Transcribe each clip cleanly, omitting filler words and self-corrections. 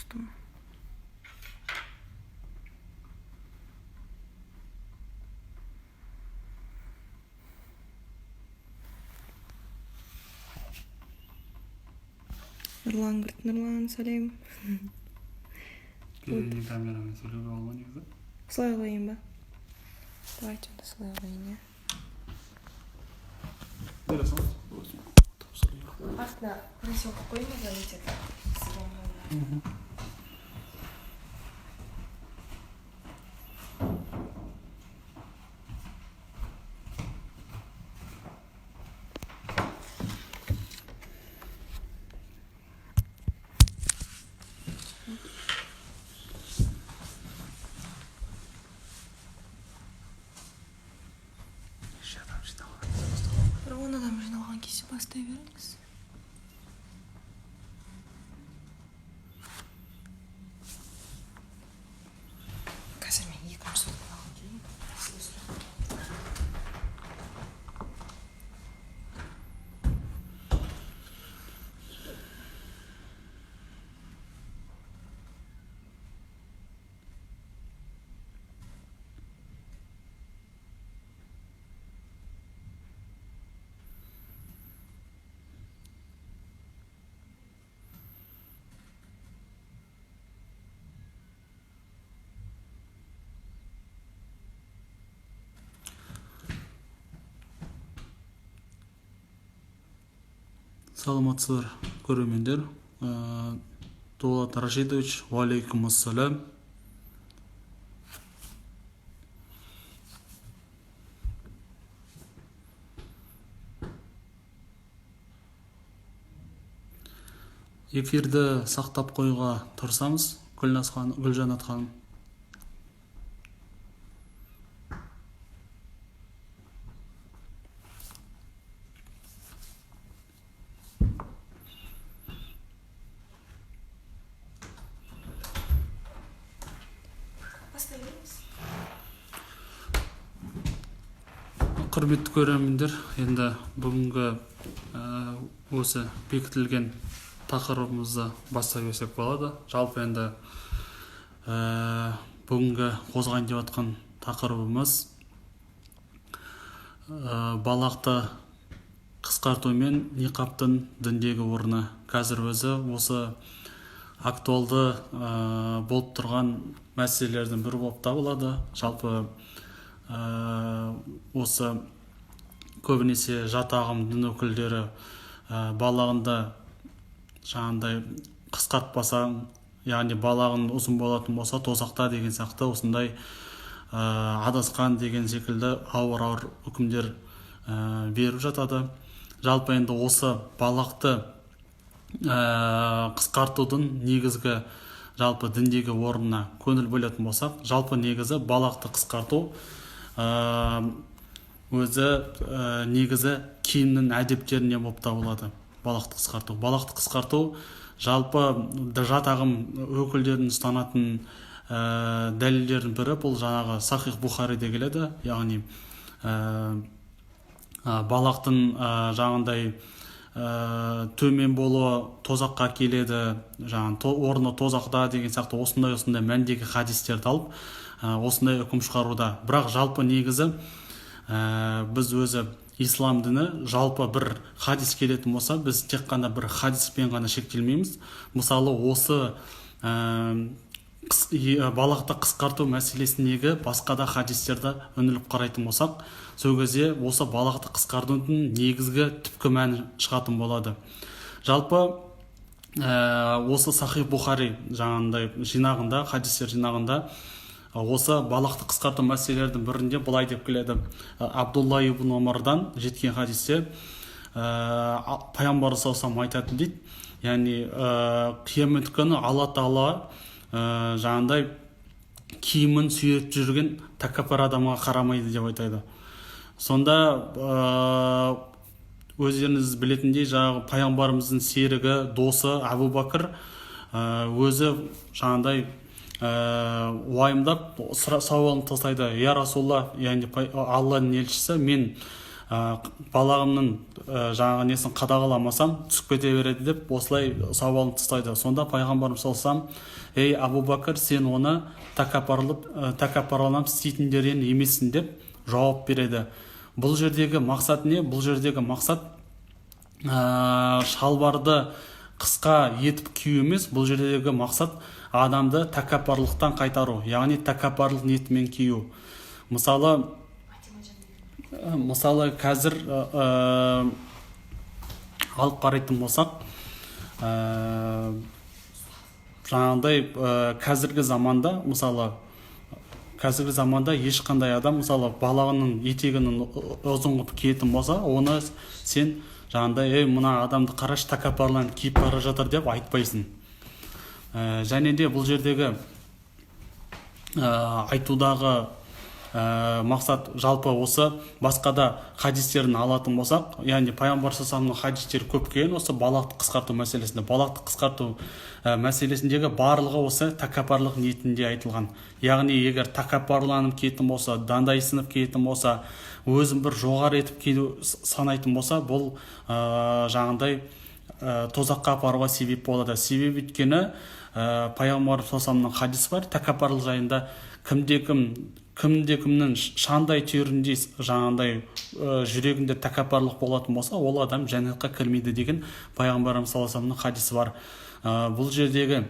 Açtım. Нұрлан сәлем. Камерамен сөйлеуге болма негізі. Солай қояйын ба? Давайте онда солай қояйын, иә. Бере салыңыз. Артына нәрсе оқып қойын ба, нетеді. Бір 10 адам жиналған кезде бастай беріңіз. Қазір мен 2 сотқа алып келейін. Саламатсыздар көрермендер. Дулат Рашидович, уалейкум ассалам. Эфирді сақтап қоюға тырысамыз, Гүлжанат ханым. Бастай беріңіз. Құрметті көрермендер, енді бүгінгі осы бекітілген тақырыбымызды бастай берсек болады. Жалпы енді бүгінгі қозғайын деп жатқан тақырыбымыз балақты қысқарту мен ниқаптың діндегі орны. Қазір өзі осы актуалды болып тұрған мәселелердің бірі болып табылады. Жалпы осы көбінесе жат ағым дін өкілдері балағында жаңағындай қысқартпасаң, яғни балағың ұзын болатын болса тозақта деген сияқты осындай адасқан деген секілді ауыр үкімдер беріп жатады. Жалпы енді осы балақты қысқартудың негізгі жалпы діндегі орнына көңіл бөлетін болсақ, жалпы негізі балақты қысқарту өзі негізі киімнің әдептеріне болып табылады. Балақты қысқарту жалпы жат ағым өкілдерін ұстанатын дәлелдердің бірі бұл жаңағы Сахих Бухариде келеді. Яғни балақтың жаңағындай төмен болуы тозаққа келеді, орны тозақта деген сияқты осындай мәндегі хадистерді алып осындай үкім шығаруда. Бірақ жалпы негізі біз өзі ислам діні жалпы бір хадис келетін болса, біз тек қана бір хадиспен ғана шектелмейміз. Мысалы осы балақты қысқарту мәселесіндегі басқа да хадистерді үңіліп қарайтын болсақ, сол кезде осы балақты қысқартудың негізгі түпкі мәні шығатын болады. Жалпы осы Сахих Бухари жаңағындай жинағында, хадистер жинағында осы балақты қысқарту мәселелердің бірінде былай деп келеді. Абдулла ибн Омардан жеткен хадисте пайғамбар саллаллаху айтады дейді. Яғни қиямет күні Алла Тағала жаңағындай киімін сүйретіп жүрген тәкаппар адамға қарамайды деп айтады. Сонда өздеріңіз білетіндей жаңағы пайғамбарымыздың серігі, досы Абу Бакр өзі жаңағындай уайымдап сауалын тастайды. Я Расулла, яғни Алланың елшісі, мен балағымның жаңағы несін қадағаламасам түсіп кете береді деп осылай сауалын тастайды. Сонда пайғамбарымыз саллаллаху ей Абу Бәкір, сен оны тәкаппарланып істейтіндерден емессің деп жауап береді. Бұл жердегі мақсат не? Бұл жердегі мақсат шалбарды қысқа етіп кию емес. Бұл жердегі мақсат адамды тәкаппарлықтан қайтару, яғни тәкаппарлық ниетімен кию. Мысалы қазір алып қарайтын болсақ, жаңағыдай қазіргі заманда ешқандай адам мысалы балағының етегінің ұзын қылып киетін болса, оны сен жаңағыдай мына адамды қарашы тәкаппарланып киіп бара жатыр деп айтпайсың. Және де бұл жердегі айтудағы мақсат жалпы осы. Басқа да хадистерін алатын болсақ, яғни пайғамбар саллаллаху алейхи хадистері көп келген осы балақты қысқарту мәселесінде. Балақты қысқарту мәселесіндегі барлығы осы тәкаппарлық ниетінде айтылған. Яғни егер тәкаппарланып кететін болса, дандайсынып кететін болса, өзін бір жоғары етіп кету санайтын болса, бұл жаңағыдай тозаққа апаруға себеп болады. Себебі өйткені пайғамбар саллаллаху алейхи хадис бар, тәкаппарлық жайында кімнің шандай түйіріндей жаңағыдай жүрегінде тәкаппарлық болатын болса, ол адам жәннатқа кірмейді деген пайғамбарымыз саллаллаху алейхи хадисі бар. Бұл жердегі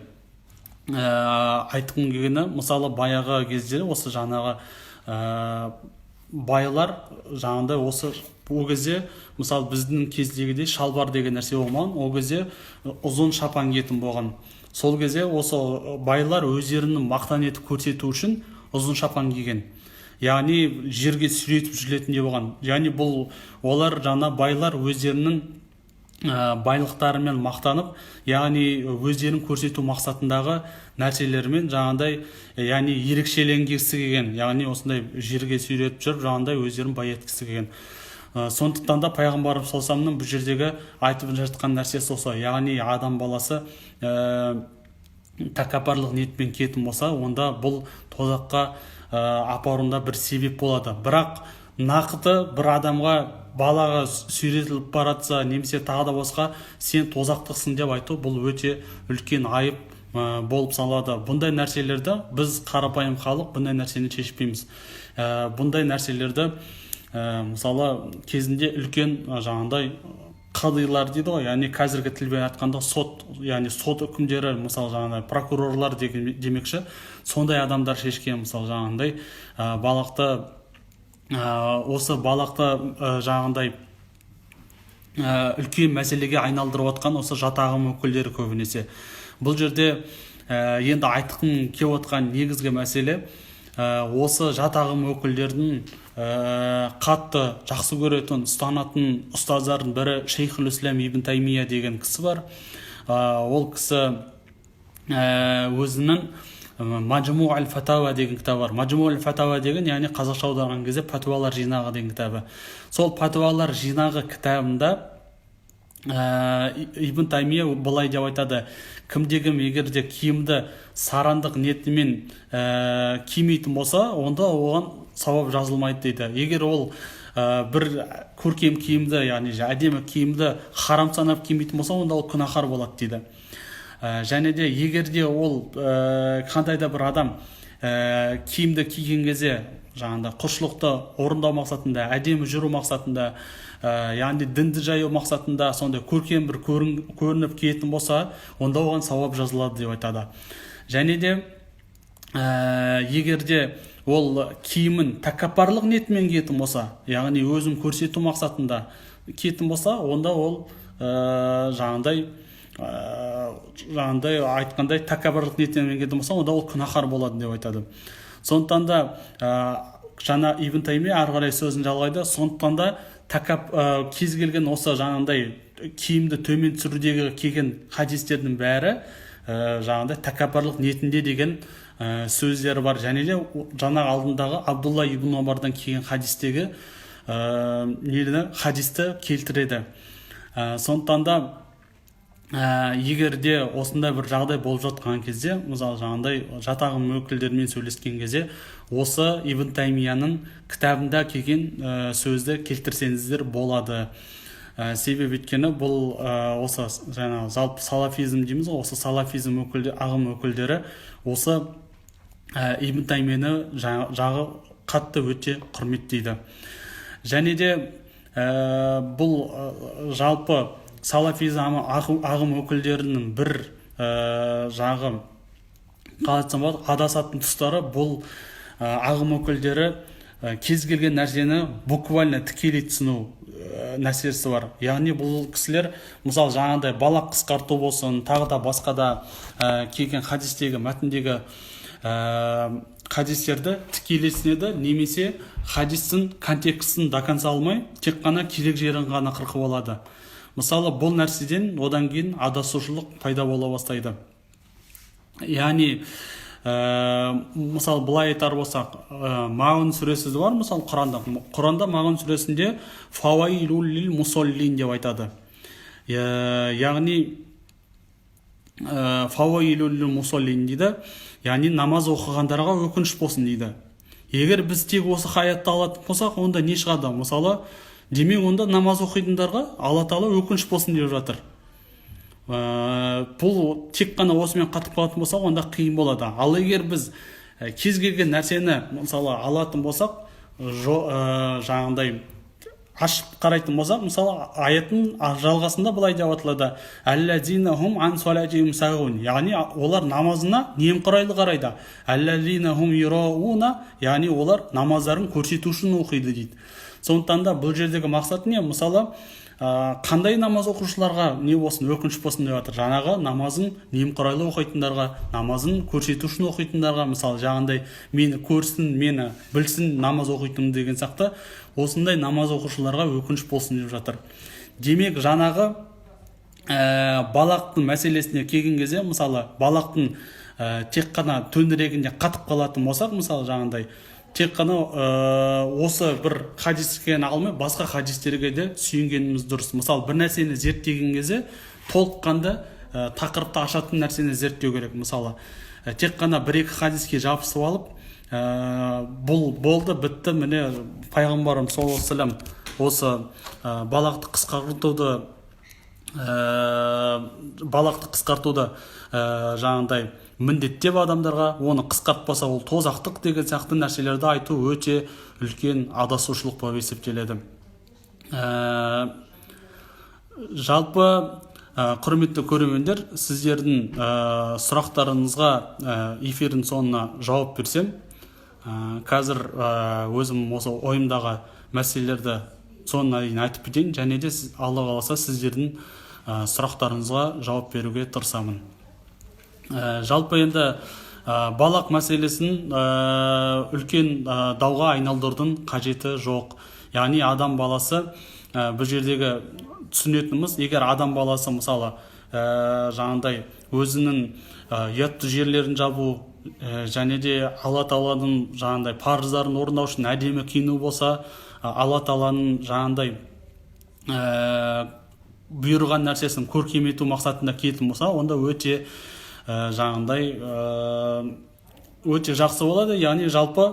айтқым келгені, мысалы баяғы кезде осы жаңағы байлар жаңағыдай осы ол кезде мысалы біздің кездегідей шалбар деген нәрсе болмаған, ол кезде ұзын шапан киетін болған. Сол кезде осы байлар өздерінің мақтан етіп көрсету үшін ұзын шапан киген, яғни жерге сүйретіп жүретін болған. Яғни бұл олар жаңа байлар өздерінің байлықтарымен мақтанып, яғни өздерін көрсету мақсатындағы нәрселермен жаңағыдай, яғни ерекшеленгісі келген, яғни осындай жерге сүйретіп жүріп жаңағыдай өздерін бай еткісі келген. Сондықтан да пайғамбарымыз саллаллаху алейхи вассалам бұл жердегі айтып жатқан нәрсесі осы, яғни адам баласы тәкаппарлық ниетпен кететін болса, онда бұл тозаққа апаруында бір себеп болады. Бірақ нақты бір адамға балаға сүйретіліп баратса, немесе тағы да басқа сен тозақтықсың деп айту, бұл өте үлкен айып болып саналады. Бұндай нәрселерді біз қарапайым халық бұндай нәрсені шешпейміз. Бұндай нәрселерді мысалы кезінде үлкен жаңағыдай қадилар дейді ғой, яғни қазіргі тілбен айтқанда сот, яғни сот үкімдері, мысалы жаңағыдай прокурорлар демекші, сондай адамдар шешкен. Мысалы жаңағыдай балақты осы балақты жаңағыдай үлкен мәселеге айналдырып отқан осы жатағым өкілдері көбінесе. Бұл жерде енді айтқым келіп отқан негізгі мәселе осы жатағым өкілдердің қатты жақсы көретін, ұстанатын ұстаздардың бірі Шейхул Ислам Ибн Таймия деген кісі бар. Ол кісі өзінің Маджму аль-Фатауа деген кітабы бар. Маджму аль-Фатауа деген, яғни қазақша аударған кезде пәтуалар жинағы деген кітабы. Сол пәтуалар жинағы кітабында Ибн Таймия былай деп айтады: кімде-кім егерде киімді сарандық ниетімен кимейтін болса, онда оған сауап жазылмайды дейді. Егер ол бір көркем киімді, яғни әдемі киімді харам санап кимейтін болса, онда ол күнәһар болады дейді. Және де егерде ол қандай да бір адам киімді киген кезде жаңағыда құлшылықты орындау мақсатында, әдемі жүру мақсатында, яғни дінді жаю мақсатында сондай көркем бір көрініп киетін болса, онда оған сауап жазылады деп айтады. Және де егерде ол киімін тәкаппарлық ниетімен киетін болса, яғни өзін көрсету мақсатында киетін болса, онда ол жаңағыдай айтқандай тәкаппарлық ниетімен киетін болса, онда ол күнәһар болады деп айтады. Сондықтан да жаңа Ибн Таймия ары қарай сөзін жалғайды. Сондықтан да кез келген осы жаңағыдай киімді төмен түсірудегі келген хадистердің бәрі жаңағыдай тәкаппарлық ниетінде деген сөздері бар. Және де жаңа алдындағы Абдулла ибн Омардан келген хадистегі хадисті келтіреді. Сондықтан да егер де осындай бір жағдай болып жатқан кезде, мысалы жаңағыдай жат ағым өкілдерімен сөйлескен кезде, осы Ибн Таймияның кітабында келген сөзді келтірсеңіздер болады. Себебі өйткені бұл осы жаңағы жалпы салафизм дейміз ғой, осы салафизм ағым өкілдері осы Ибн Таймияны жағы қатты өте құрметтейді. Және де бұл жалпы салафизм ағым өкілдерінің бір жағы қалай айтсам болады, адасатын тұстары, бұл ағым өкілдері кез келген нәрсені буквально тікелей түсіну нәрсесі бар. Яғни бұл кісілер мысалы жаңағыдай балақ қысқарту болсын, тағы да басқа да келген хадистегі мәтіндегі хадистерді тікелей түсінеді, немесе хадистің контекстін до конца алмай, тек қана керек жерін ғана қырқып алады. Мысалы бұл нәрседен одан кейін адасушылық пайда бола бастайды. Яғни мысалы былай айтар болсақ, Маун сүресі бар мысалы Құранда Маун сүресінде фауаилул лил мусоллин деп айтады. Яғни фауаилул лил мусоллин дейді, яғни намаз оқығандарға өкініш болсын дейді. Егер біз тек осы аятты алатын болсақ, онда не шығады? Мысалы, демек онда намаз оқитындарға Алла Тағала өкініш болсын деп жатыр. Бұл тек қана осымен қатып қалатын болсақ, онда қиын болады. Ал егер біз кез келген нәрсені мысалы алатын болсақ, жаңағыдай ашып қарайтын болсақ, мысалы аяттың жалғасында былай деп аталады: «Әлләзина хум ан салатихим сағун», яғни олар намазына немқұрайлы қарайды. «Әлләзина хум юрауна», яғни олар намаздарын көрсету үшін оқиды дейді. Сондықтан да бұл жердегі мақсат не? Мысалы қандай намаз оқушыларға не болсын, өкініш болсын деп жатыр? Жаңағы намазын немқұрайлы оқитындарға, намазын көрсету үшін оқитындарға, мысалы жаңағындай мені көрсін, мені білсін намаз оқитын деген сияқты, осындай намаз оқушыларға өкініш болсын деп жатыр. Демек жаңағы балақтың мәселесіне келген кезде, мысалы балақтың тек қана төңірегінде қатып қалатын болсақ, мысалы жаңағындай тек қана осы бір хадиске алмай, басқа хадистерге де сүйенгеніміз дұрыс. Мысалы бір нәрсені зерттеген кезде толыққанды тақырыпты ашатын нәрсені зерттеу керек. Мысалы тек қана бір-екі хадиске жабысып алып, бұл болды, бітті, міне пайғамбарым саллаллаху алейхи вассалам осы балақты қысқартуды жаңағыдай міндеттеп адамдарға, оны қысқартпаса ол тозақтық деген сияқты нәрселерді айту өте үлкен адасушылық болып есептеледі. Жалпы құрметті көрермендер, сіздердің сұрақтарыңызға эфирдің соңына жауап берсем, қазір өзім осы ойымдағы мәселелерді соңына дейін айтып кетейін, және де Алла қаласа сіздердің сұрақтарыңызға жауап беруге тырысамын. Жалпы енді балақ мәселесін үлкен дауға айналдырудың қажеті жоқ. Яғни адам баласы, бұл жердегі түсінетініміз, егер адам баласы мысалы жаңағыдай өзінің ұятты жерлерін жабу, және де Алла Тағаланың жаңағыдай парыздарын орындау үшін әдемі киіну болса, Алла Тағаланың жаңағыдай бұйырған нәрсесін көркем ету мақсатында келетін болса, онда өте жаңағыдай өте жақсы болады. Яғни жалпы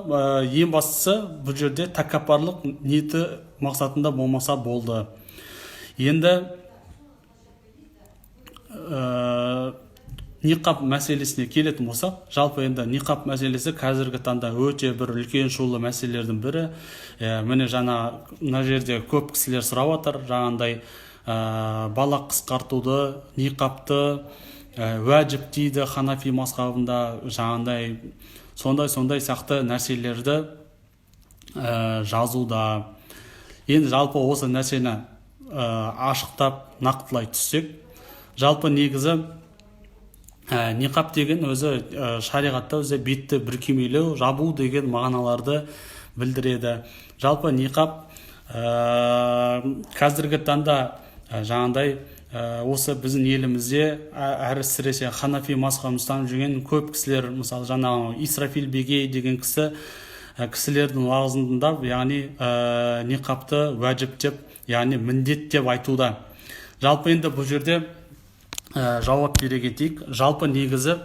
ең бастысы бұл жерде тәкаппарлық ниеті мақсатында болмаса болды. Енді ниқаб мәселесіне келетін болсақ, жалпы енді ниқаб мәселесі қазіргі таңда өте бір үлкен шулы мәселелердің бірі. Міне жаңа мына жерде көп кісілер сұрап жатыр, жаңағыдай балақ қысқартуды, ниқабты уәжіп дейді Ханафи мазхабында, жаңағыдай сондай сияқты нәрселерді жазуда. Енді жалпы осы нәрсені ашықтап нақтылай түссек, жалпы негізі ниқаб деген өзі шариғатта өзі бетті бүркемелеу, жабу деген мағыналарды білдіреді. Жалпы ниқаб қазіргі таңда жаңағыдай осы біздің елімізде әсіресе Ханафи мазхабын ұстанып жүрген көп кісілер, мысалы жаңағы Исрафил Бегей деген кісілердің уағызында, яғни ниқабты уәжіп деп, яғни міндет деп айтуда. Жалпы енді бұл жерде жауап бере кетейік. Жалпы негізі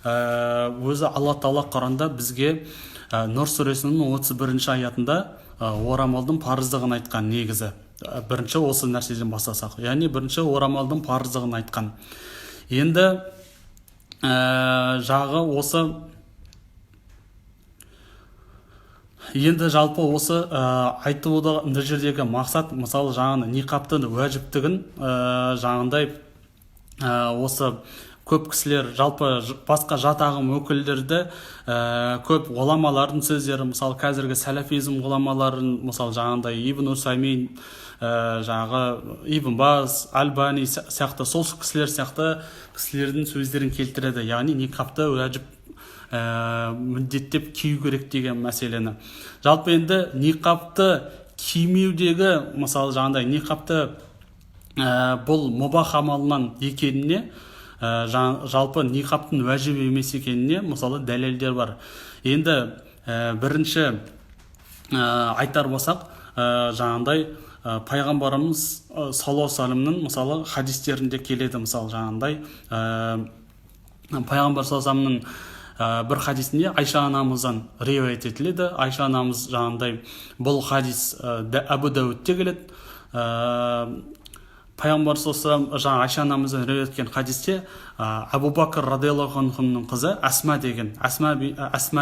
өзі Алла Тағала Құранда бізге Нұр сүресінің 31 аятында орамалдың парыздығын айтқан. Негізі бірінші осы нәрседен бастасақ, яғни бірінші орамалдың парыздығын айтқан. Енді жағы осы, енді жалпы осы айтуды мына жердегі мақсат, мысалы жаңағы ниқаптың уәжіптігін жаңағындай осы көп кісілер, жалпы басқа жат ағым өкілдерді көп ғұламалардың сөздері, мысалы қазіргі сәләфизм ғұламаларын, мысалы жаңағындай Ибн Усаймин, жаңағы Ибн Баз, Альбани сияқты сол кісілер сияқты кісілердің сөздерін келтіреді, яғни ниқапты уәжіп міндеттеп кию керек деген мәселені. Жалпы енді ниқапты кимеудегі, мысалы жаңағындай ниқапты бұл мұбах амалынан екеніне, жалпы ниқаптың уәжіп емес екеніне мысалы дәлелдер бар. Енді бірінші айтар болсақ, жаңағындай пайғамбарымыз саллаллаху алейхи вассаламның мысалы хадистерінде келеді. Мысалы жаңағындай пайғамбар саллаллаху алейхи вассаламның бір хадисінде Айша анамыздан риуаят етіледі. Айша анамыз жаңағындай, бұл хадис Абу Дауудте келеді. Пайғамбар саллаллаху алейхи вассалам жаңа Айша анамыздан риуаят еткен хадисте Абу Бакр радиаллаху анхуның қызы Асма деген, Асма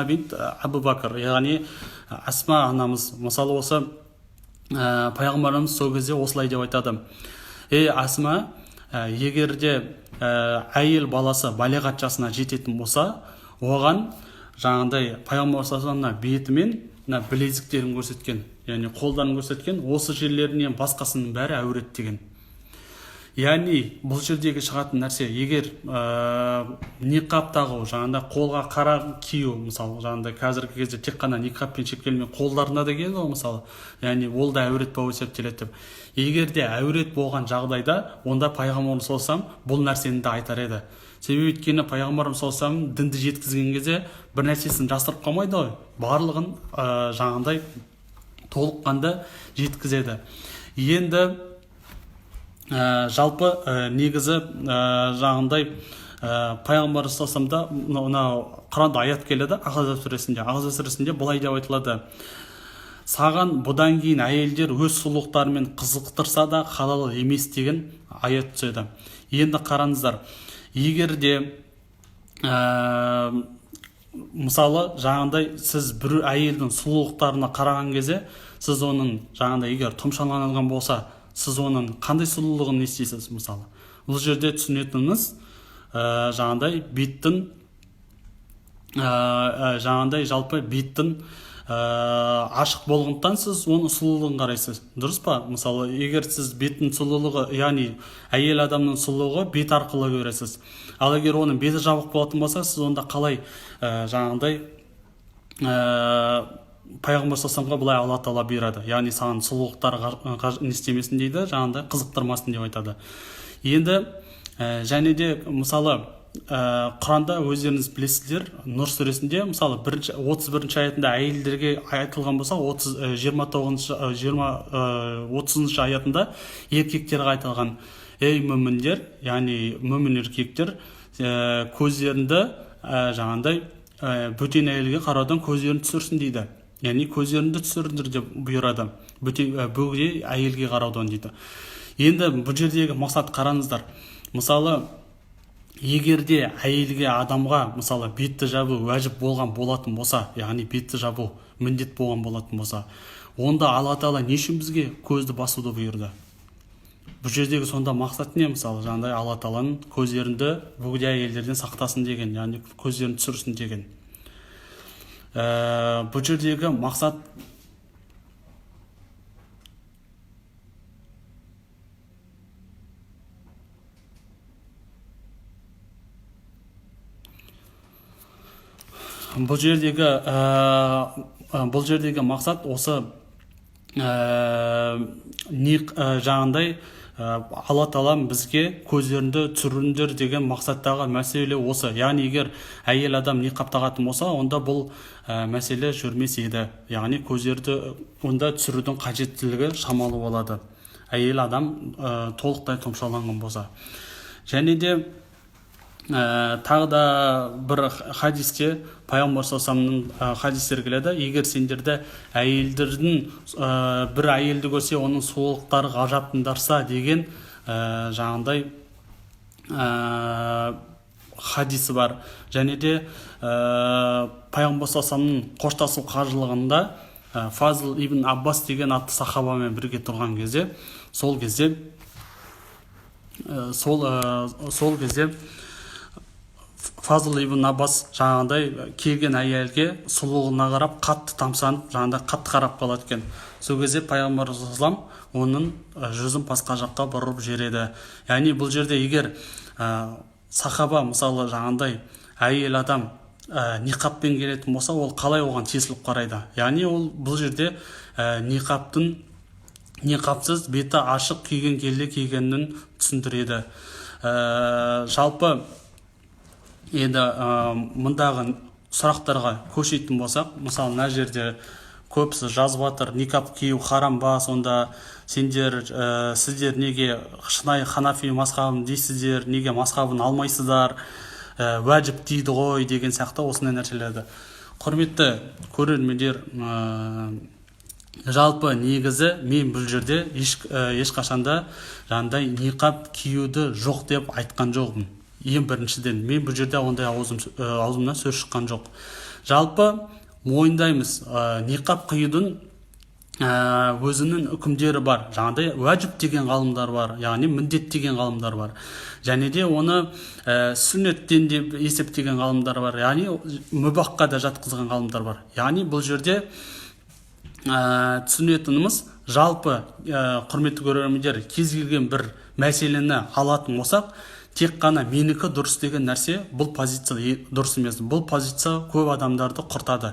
бинт Абу Бакр, яғни Асма анамыз, мысалы осы пайғамбарымыз сол кезде осылай деп айтады: ей Асма, егерде әйел баласы балиғат жасына жететін болса, оған жаңағындай пайғамбар саллаллаху алейхи вассаламның бетімен білезіктерін көрсеткен, яғни қолдарын көрсеткен, осы жерлерінен басқасының бәрі әурет деген. Яғни бұл жердегі шығатын нәрсе, егер ниқап тағу, жаңағындай қолға қара кию, мысалы жаңағындай қазіргі кезде тек қана ниқаппен шектелмей қолдарына да келеді ғой, мысалы, яғни ол да әурет болып есептеледі деп. Егер де әурет болған жағдайда, онда пайғамбарымыз саллаллаху алейхи вассалам бұл нәрсені де айтар еді. Себебі өйткені пайғамбарымыз саллаллаху алейхи вассалам дінді жеткізген кезде бір нәрсесін жасырып қалмайды ғой, барлығын жаңағындай толыққанды жеткізеді. Енді жалпы негізі жаңағындай пайғамбар саллаллаху алейхи вассаламда Құранда аят келеді, Ахзаб сүресінде былай деп айтылады: саған бұдан кейін әйелдер өз сұлулықтарымен қызықтырса да халал емес деген аят түседі. Енді қараңыздар, егер де мысалы жаңағындай сіз бір әйелдің сұлулықтарына қараған кезде, сіз оның жаңағындай егер тұмшаланған болса, сіз оның қандай сұлулығын естисіз? Мысалы бұл жерде түсінетініңіз жаңағындай беттің жаңағындай жалпы беттің ашық болғандықтан сіз оның сұлулығын қарайсыз, дұрыс па? Мысалы егер сіз беттің сұлулығы, яғни әйел адамның сұлулығы бет арқылы көресіз. Ал егер оның беті жабық болатын болса, сіз онда қалай жаңағындай пайғамбар саллаллаху былай Алла Тағала бұйырады, яғни саған сұлулықтар не істемесін дейді, жаңағындай қызықтырмасын деп айтады. Енді және де мысалы Құранда өздеріңіз білесіздер, Нұр сүресінде мысалы 31 аятында әйелдерге айтылған болса, 30 аятында еркектерге айтылған: ей мүміндер, яғни мүмін еркектер, көздерінде жаңағындай бөтен әйелге қараудан көздерін түсірсін дейді. Яғни көздеріңді түсіріңдер деп бұйырады, бөгде әйелге қараудан дейді. Енді бұл жердегі мақсат қараңыздар, мысалы егерде әйелге адамға мысалы бетті жабу уәжіп болған болатын болса, яғни бетті жабу міндет болған болатын болса, онда Алла Тағала не үшін бізге көзді басуды бұйырды? Бұл жердегі сонда мақсат не? Мысалы жаңағыдай Алла Тағаланың көздеріңді бөгде әйелдерден сақтасын деген, яғни көздерін түсірсін деген. Бұл жердегі мақсат бұл жердегі мақсат осы жаңағындай Алла Тағала бізге көздеріңді түсіріңдер деген мақсаттағы мәселе осы. Яғни егер әйел адам ниқап тағатын болса, онда бұл мәселе жүрмес еді. Яғни көздерді онда түсірудің қажеттілігі шамалы болады, әйел адам толықтай тұмшаланған болса. Және де тағы да бір хадисте пайғамбар саллаллаху хадистер келеді, егер сендерді әйелдердің бір әйелді көрсе оның сұлулықтары ғажап тыңдарса деген жаңағындай хадисі бар. Және де пайғамбар саллаллаху қоштасу қажылығында Фазл ибн Аббас деген атты сахабамен бірге тұрған кезде, сол кезде Фазл ибн Аббас жаңағындай келген әйелге сұлулығына қарап қатты тамсанып, жаңағындай қатты қарап қалады екен. Сол кезде пайғамбар саллаллаху оның жүзін басқа жаққа бұрып жібереді. Яғни бұл жерде егер сахаба мысалы жаңағындай әйел адам ниқаппен келетін болса, ол қалай оған тесіліп қарайды? Яғни ол бұл жерде ниқапсыз беті ашық киген келде кигенін түсіндіреді. Жалпы енді мұндағы сұрақтарға көшетін болсақ, мысалы мына жерде көбісі жазып жатыр, никап кию харам ба, сонда сіздер неге шынайы ханафи мазхабын дейсіздер, неге мазхабын алмайсыздар, уәжіп дейді ғой деген сияқты осындай нәрселерді. Құрметті көрермендер, жалпы негізі мен бұл жерде ешқашанда жаңағындай ниқап киюді жоқ деп айтқан жоқпын. Ең біріншіден мен бұл жерде ондай аузымнан сөз шыққан жоқ. Жалпы мойындаймыз, ниқап киюдің өзінің үкімдері бар. Жаңағыдай уәжіп деген ғалымдар бар, яғни міндет деген ғалымдар бар. Және де оны сүннеттен деп есептеген ғалымдар бар, яғни мүбахқа да жатқызған ғалымдар бар. Яғни бұл жерде түсінетініміз, жалпы құрметті көрермендер, кез келген бір мәселені алатын болсақ, тек қана менікі дұрыс деген нәрсе, бұл позиция дұрыс емес. Бұл позиция көп адамдарды құртады.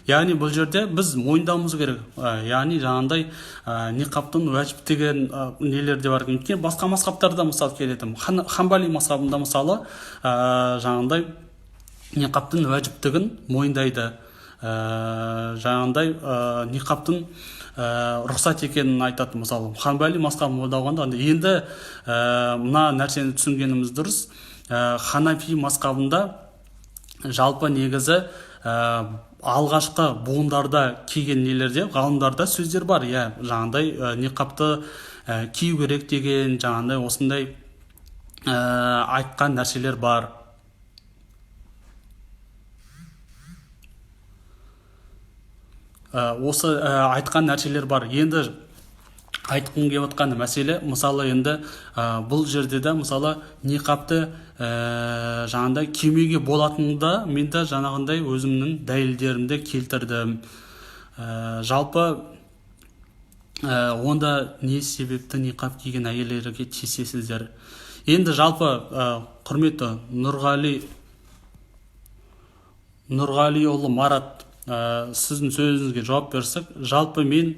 Яғни бұл жерде біз мойындауымыз керек. Яғни жаңағындай ниқаптың уәжіп деген нелер де бар. Өйткені басқа мазхабтарда мысалы келеді. Ханбали мазхабында мысалы жаңағындай ниқаптың уәжіптігін мойындайды. Жаңағындай ниқаптың рұқсат екенін айтады. Мысалы ханбали мазхабын мойындағанда енді мына нәрсені түсінгеніміз дұрыс. Ханафи мазхабында жалпы негізі алғашқы буындарда киген нелерде, ғалымдарда сөздер бар. Жаңағындай ниқапты кию керек деген, жаңағындай осындай айтқан нәрселер бар. Осы айтқан нәрселер бар. Енді айтқым келіп отқан мәселе, мысалы енді бұл жерде де мысалы ниқапты жаңағындай кимеуге болатынында мен де жаңағындай өзімнің дәлелдерімді келтірдім. Жалпы онда не себепті ниқап киген әйелдерге тиісесіздер? Енді жалпы құрметті Нұрғалиұлы Марат, сіздің сөзіңізге жауап берсек, жалпы мен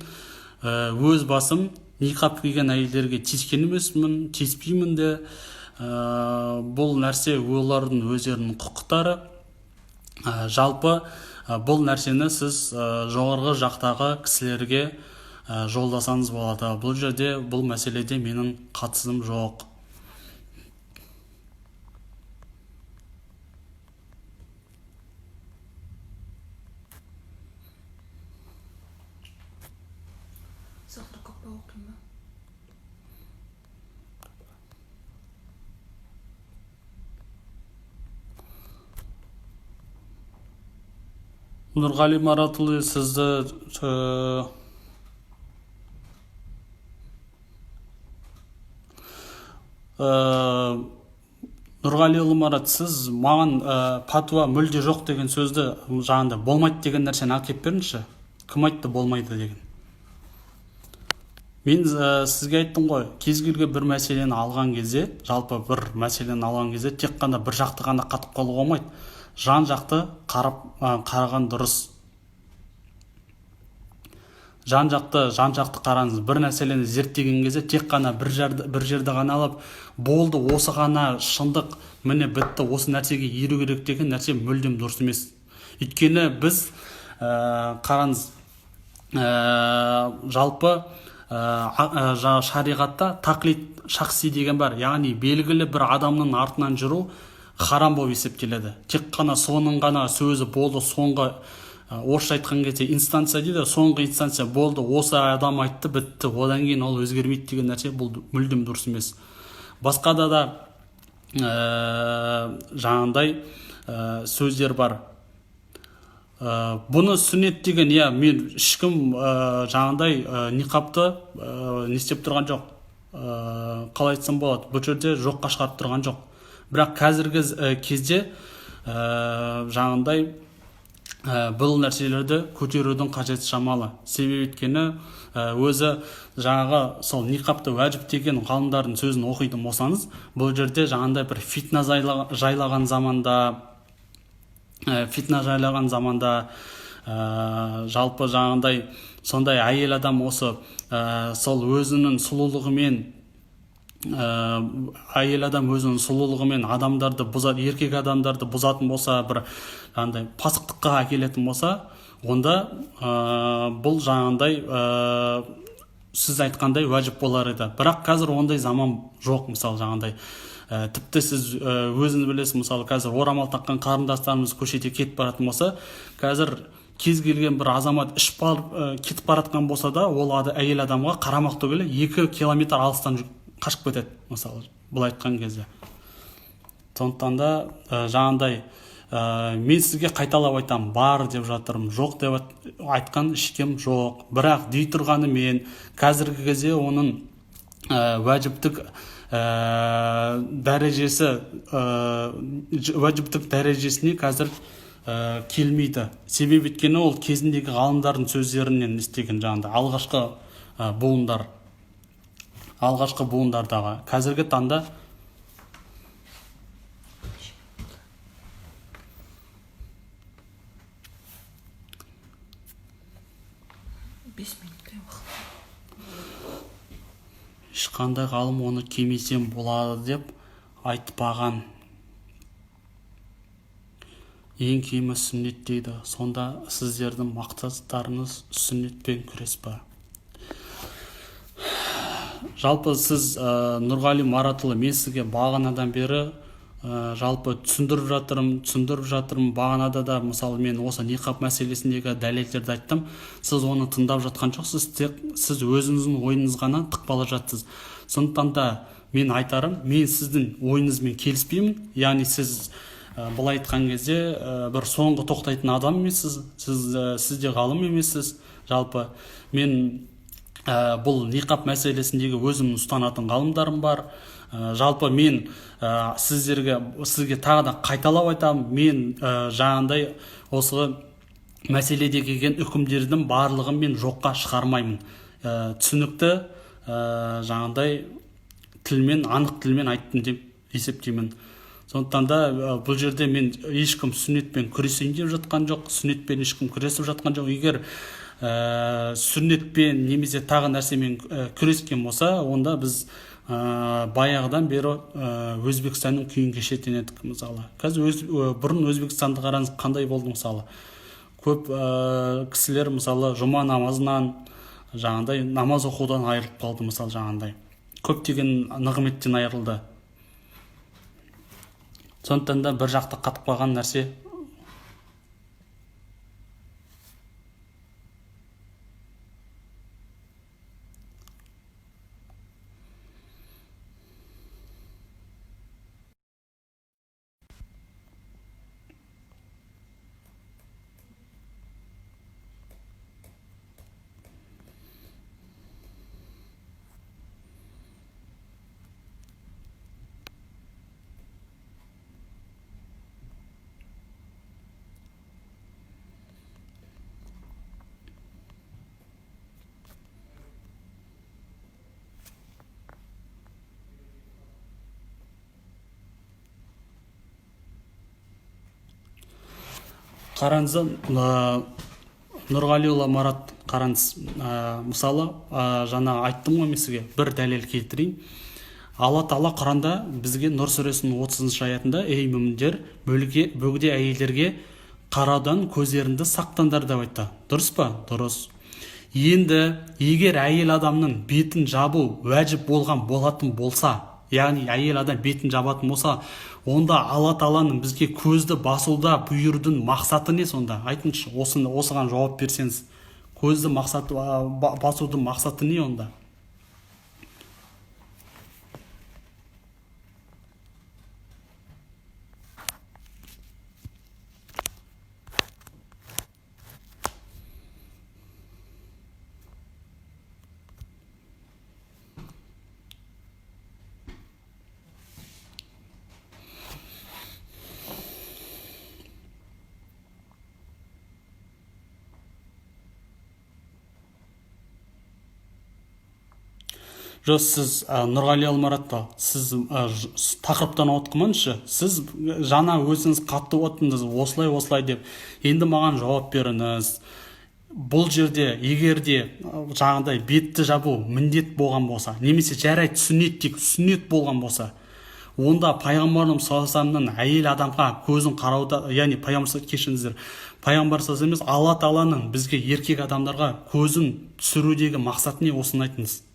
өз басым ниқап киген әйелдерге тиіскен емеспін, тиіспеймін де. Бұл нәрсе олардың өздерінің құқықтары. Жалпы бұл нәрсені сіз жоғарғы жақтағы кісілерге жолдасаңыз болады. Бұл жерде бұл мәселеде менің қатысым жоқ. Нұрғали Маратұлы, сізді Нұрғалиұлы Марат, сіз маған патуа мүлде жоқ деген сөзді жаңағында болмайды деген нәрсені әкеп беріңізші. Кім айтты болмайды деген? Мен сізге айттым ғой, кез келген бір мәселені алған кезде, жалпы бір мәселені алған кезде тек қана бір жақты ғана қатып қалуға болмайды. Жан жақты қараған дұрыс. Жан жақты қараңыз. Бір нәрселені зерттеген кезде тек қана бір жерді ғана алып, болды, осы ғана шындық, міне бітті, осы нәрсеге еру керек деген нәрсе мүлдем дұрыс емес. Өйткені біз қараңыз, жалпы шариғатта тақлид шахси деген бар. Яғни белгілі бір адамның артынан жүру харам болып есептеледі. Тек қана соның ғана сөзі болды, соңғы орысша айтқан кезде инстанция дейді, соңғы инстанция болды, осы адам айтты, бітті, одан кейін ол өзгермейді деген нәрсе, бұл мүлдем дұрыс емес. Басқада да жаңағындай сөздер бар. Бұны сүннет деген, мен ешкім жаңағындай ниқапты не істеп тұрған жоқ, қалай айтсам болады, бұл жерде жоққа шығарып тұрған жоқ. Бірақ қазіргі кезде жаңағындай бұл нәрселерді көтерудің қажеті шамалы. Себебі өйткені өзі жаңағы сол ниқапты уәжіп деген ғалымдардың сөзін оқитын болсаңыз, бұл жерде жаңағындай бір фитна жайлаған заманда жалпы жаңағындай сондай әйел адам осы сол өзінің сұлулығымен адамдарды бұзады, еркек адамдарды бұзатын болса, бір жаңағындай пасықтыққа әкелетін болса, онда бұл жаңағындай сіз айтқандай уәжіп болар еді. Бірақ қазір ондай заман жоқ. Мысалы жаңағындай тіпті сіз өзіңіз білесіз, мысалы қазір орамал таққан қарындастарымыз көшеде кетіп баратын болса, қазір кез келген бір азамат ішіп алып кетіп баратқан болса да, ол әйел адамға қарамақ түгілі 2 километр алыстан қашып кетеді, мысалы бұл айтқан кезде. Сондықтан да жаңағындай мен сізге қайталап айтамын, бар деп жатырмын, жоқ деп айтқан ешкім жоқ. Бірақ дей тұрғаны мен қазіргі кезде оның уәжіптік дәрежесіне қазір келмейді. Себебі өйткені ол кезіндегі ғалымдардың сөздерінен істеген жаңағындай алғашқы буындардағы. Қазіргі таңда ешқандай ғалым оны кемесем болады деп айтпаған. Ең кемі сүннет дейді. Сонда сіздердің мақсаттарыңыз сүннетпен күрес па? Жалпы сіз Нұрғали Маратұлы, мен сізге бағанадан бері жалпы түсіндіріп жатырмын. Бағанада да мысалы мен осы ниқап мәселесіндегі дәлелдерді айттым. Сіз оны тыңдап жатқан жоқсыз, сіз өзіңіздің ойыңыз ғана тықпалап жатсыз. Сондықтан да мен айтарым, мен сіздің ойыңызбен келіспеймін. Яғни сіз былай айтқан кезде бір соңғы тоқтайтын адам емессіз, сіз де ғалым емессіз. Жалпы мен бұл ниқап мәселесіндегі өзімнің ұстанатын ғалымдарым бар. Жалпы мен сізге тағы да қайталап айтамын, мен жаңағындай осы мәселеде келген үкімдердің барлығын мен жоққа шығармаймын. Түсінікті жаңағындай анық тілмен айттым деп есептеймін. Сондықтан да бұл жерде мен ешкім сүннетпен күресейін деп жатқан жоқ, сүннетпен ешкім күресіп жатқан жоқ. Егер сүннетпен немесе тағы нәрсемен күрескен болса, онда біз баяғыдан бері Өзбекстанның күйін кешетін едік. Мысалы қазір бұрын Өзбекстанды қараңыз, қандай болды. Мысалы көп кісілер мысалы жұма намазынан, жаңағындай намаз оқудан айырылып қалды. Мысалы жаңағындай көптеген нығметтен айырылды. Сондықтан да бір жақты қатып қалған нәрсе. Қараңыз, Нұрғалиұлы Марат, қараңыз, мысалы жаңа айттым ғой мен сізге, бір дәлел келтірейін. Алла Тағала Құранда бізге Нұр сүресінің 30-шы аятында: "Ей мүміндер, бөгде әйелдерге қараудан көздеріңді сақтаңдар" деп айтты. Дұрыс па? Дұрыс. Енді егер әйел адамның бетін жабу уәжіп болған болатын болса, яғни әйел адам бетін жабатын болса, онда Алла Тағаланың бізге көзді басуда бұйырудың мақсаты не сонда? Айтыңызшы, осыған жауап берсеңіз. Көзді басудың мақсаты не онда? Жоқ, сіз Нұрғали Алмаратта, сіз тақырыптан ауытқымаңызшы. Сіз жаңа өзіңіз қатты отырдыңыз, осылай деп. Енді маған жауап беріңіз. Бұл жерде егерде жаңағыдай бетті жабу міндет болған болса, немесе жарайды сүннет болған болса, онда пайғамбарымыз саллаллаху алейхи вассаламның әйел адамға көзін қарауда, яғни кешіріңіздер, пайғамбар саллаллаху алейхи вассалам Алла Тағаланың бізге еркек адамдарға көзін түсірудегі мақсаты не, осыны айтыңыз.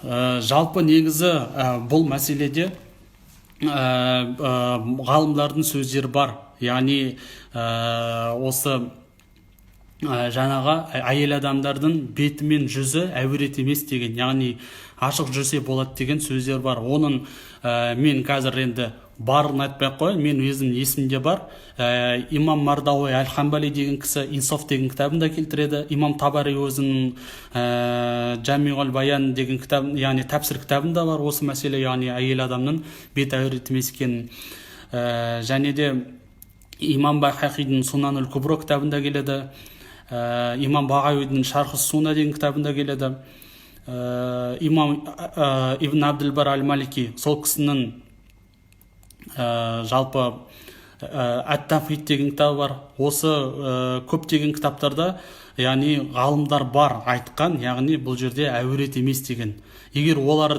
Жалпы негізі бұл мәселеде ғалымдардың сөздері бар. Яғни осы жаңаға әйел адамдардың беті мен жүзі әурет емес деген, яғни ашық жүрсе болады деген сөздер бар. Оның мен қазір енді барын айтпай қояйын, мен өзім есімде бар. Имам Мардауи Аль-Хамбали деген кісі Инсаф деген кітабында келтіреді. Имам Табари өзінің Жамиғул Баян деген кітап, яғни тәпсір кітабында бар осы мәселе, яғни әйел адамның бет әурет емес екенін. Және де Имам Байхақидің Сунанул Кубро кітабында келеді. Имам Бағауидің Шархы Суна деген кітабында келеді. Имам Ибн Абдул-Бар Аль-Малики, сол кісінің жалпы Ат-Тафрид деген кітабы бар. Осы көптеген кітаптарда, яғни ғалымдар бар айтқан, яғни бұл жерде әурет емес деген. Егер олар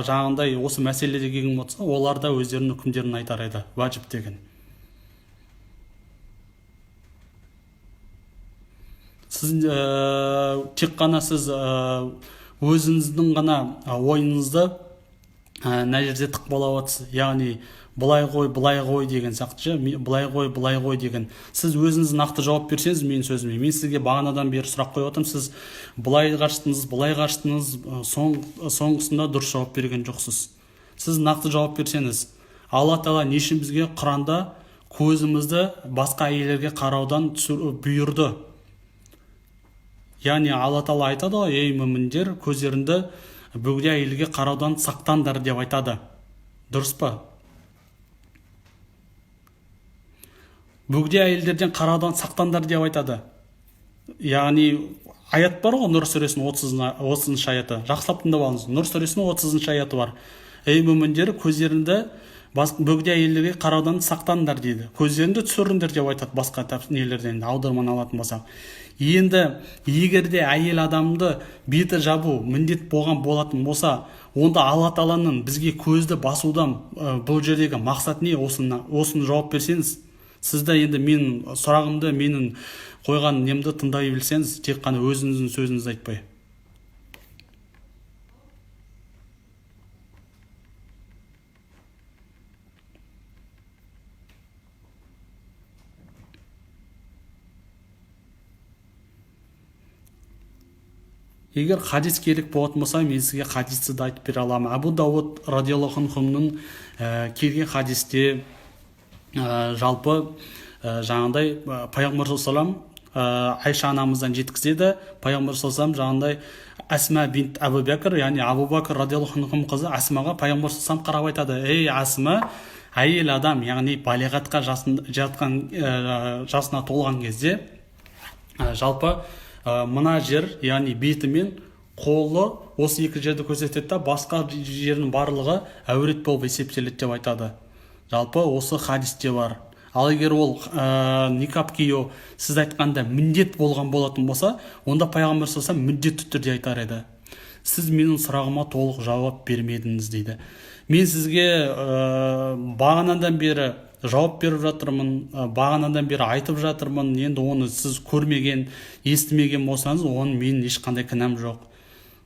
жаңағындай осы мәселеде келген болса, олар да өздерінің үкімдерін айтар еді, уәжіп деген. Сіз тек қана сіз өзіңіздің ғана ойыңызды мына жерде тықпалап отырсыз, яғни былай ғой деген сияқты, былай ғой деген. Сіз өзіңіз нақты жауап берсеңіз менің сөзіме. Мен сізге бағанадан бері сұрақ қойып отырмын, сіз былай қаштыңыз, соңғысында дұрыс жауап берген жоқсыз. Сіз нақты жауап берсеңіз, Алла Тағала не үшін бізге Құранда көзімізді басқа әйелдерге қараудан бұйырды? Яғни Алла Тағала айтады ғой, ей мүміндер, көздеріңді бөгде әйелге қараудан сақтаңдар деп айтады. Дұрыс па? Бөгде әйелдерден қараудан сақтаңдар деп айтады. Яғни аят бар ғой, Нұр сүресінің 30-шы аяты. Жақсылап тыңдап алыңыз. Нұр сүресінің 30-шы аяты бар. Ей мүміндер, көздеріңді бөгде әйелдерге қараудан сақтаңдар дейді. Көздеріңді түсіріңдер деп айтады басқа нелерден, аударманы алатын болсақ. Енді егерде әйел адамды беті жабу міндет болатын болса, онда Алла Тағаланың бізге көзді басудан бұл жердегі мақсат не? Осыны жауап берсеңіз. Сізді енді мен сұрағымды, менің қойған немді тыңдай білсеңіз, тек қана өзіңіздің сөзіңізді айтпай. Егер хадис керек болатын болса, мен сізге хадисті де айтып бере аламын. Абу Дауд радиаллаху анхуның келген хадисте жалпы жаңағындай пайғамбар саллаллаху алейхи вассалам Айша анамыздан жеткізеді. Пайғамбар саллаллаху алейхи вассалам жаңағындай Асма бинт Абу Бәкір, яғни Абу Бәкір радиаллаху анху қызы Асмаға пайғамбар саллаллаху алейхи вассалам қарап айтады: ей Асма, әйел адам, яғни балиғатқа жасына толған кезде жалпы мына жер, яғни беті мен қолы осы екі жерді көрсетеді да, басқа жерінің барлығы әурет болып есептеледі деп айтады. Жалпы осы хадисте бар. Ал егер ол никап кию сіз айтқанда міндет болған болатын болса, онда пайғамбар саллаллаху алейхи вассалам міндетті түрде айтар еді. сіз менің сұрағыма толық жауап бермедіңіз дейді. Мен сізге бағанадан бері жауап беріп жатырмын, бағанадан бері айтып жатырмын. Енді оны сіз көрмеген, естімеген болсаңыз, оның менің ешқандай кінәм жоқ.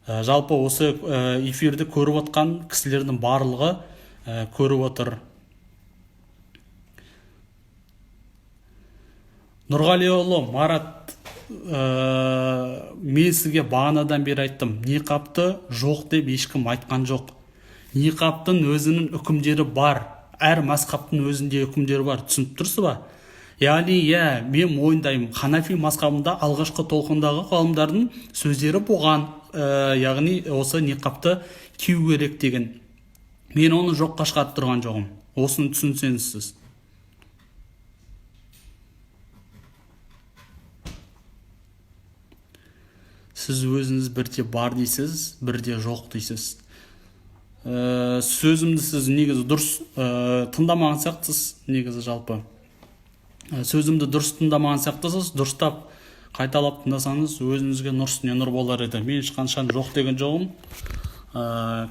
Жалпы осы эфирді көріп отқан кісілердің барлығы көріп отыр. Нұрғалиұлы Марат, мен сізге бағанадан бері айттым, ниқапты жоқ деп ешкім айтқан жоқ. Ниқаптың өзінің үкімдері бар, әр мазхабтың өзінде үкімдері бар, түсініп тұрсыз ба? Яғни, мен мойындаймын, Ханафи мазхабында алғашқы толқындағы ғалымдардың сөздері болған, яғни осы ниқапты кию керек деген. Мен оны жоққа шығарып тұрған жоғым. Осыны түсінсеңіз сіз. Сіз өзіңіз бірде бар дейсіз, бірде жоқ дейсіз. Сөзімді сіз негізі дұрыс тыңдамаған сияқтысыз, негізі жалпы. Сөзімді дұрыс тыңдамаған сияқтысыз, дұрыстап қайталап тыңдасаңыз, өзіңізге нұр үстіне нұр болар еді. Мен ешқашан жоқ деген жоғым.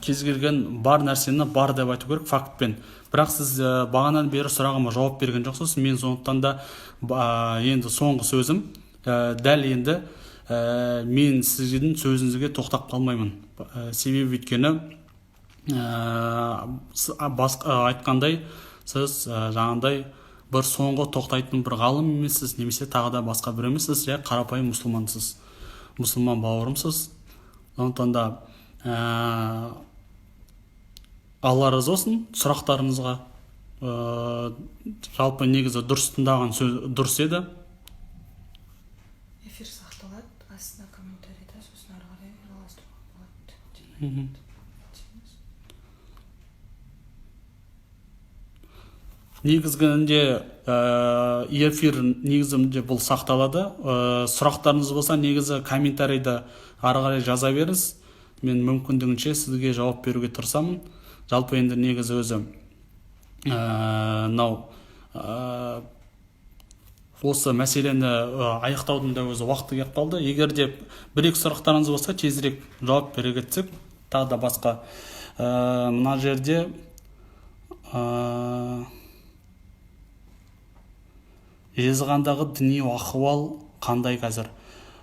Кез келген бар нәрсені бар деп айту керек фактпен. Бірақ сіз бағанан бері сұрағыма жауап берген жоқсыз. Мен сондықтан да енді соңғы сөзім дәл енді мен сіздің сөзіңізге тоқтап қалмаймын. Себебі өйткені айтқандай, сіз жаңағындай бір соңғы тоқтайтын бір ғалым емессіз, немесе тағы да басқа бір емессіз, қарапайым мұсылмансыз, мұсылман бауырымсыз. Сондықтан да Алла разы болсын сұрақтарыңызға. Жалпы негізі дұрыс тыңдаған сөз дұрыс еді. Эфир сақталады, астына комментарийда сосын ары қарай жалғастыруға болады. Негізгінде эфир негізінде бұл сақталады. Сұрақтарыңыз болса, негізі комментарийді ары қарай жаза беріңіз. Мен мүмкіндігінше сізге жауап беруге тырысамын. Жалпы енді негізі өзі осы мәселені аяқтаудың да өзі уақыты келіп қалды. Егер де бір-екі сұрақтарыңыз болса, тезірек жауап бере кетсек, тағы да басқа. Мына жерде Жезқазғандағы діни ахуал қандай қазір?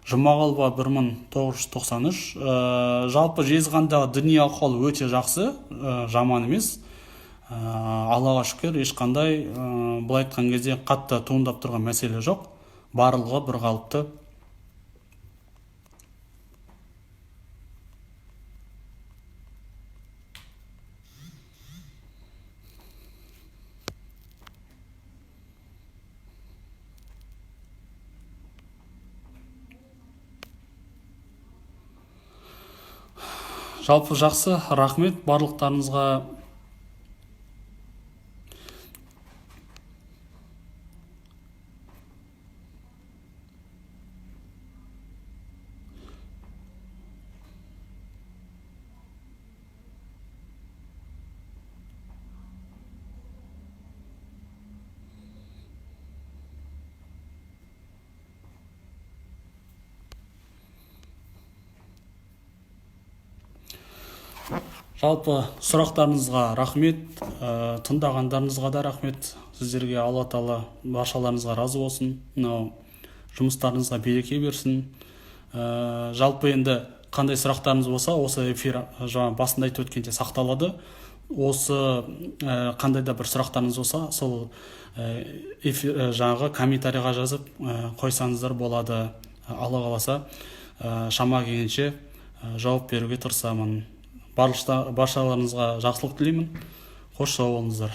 Жұмағұлова 1993. Жалпы Жезқазғандағы діни ахуал өте жақсы, жаман емес. Аллаға шүкір, ешқандай былай айтқан кезде қатты туындап тұрған мәселе жоқ. Барлығы бір қалыпты. Жалпы жақсы, рахмет барлықтарыңызға. Жалпы сұрақтарыңызға рахмет, тыңдағандарыңызға да рахмет. Сіздерге Алла Тағала баршаларыңызға разы болсын. Жұмыстарыңызға береке берсін. Жалпы енді қандай сұрақтарыңыз болса, осы эфир басында айтып өткенде сақталады. Осы қандай да бір сұрақтарыңыз болса, сол эфир жаңағы комментарийға жазып қойсаңыздар болады. Алла қаласа шама келгенше жауап беруге тырысамын. Баршаларыңызға жақсылық тілеймін. Қош сау болыңыздар.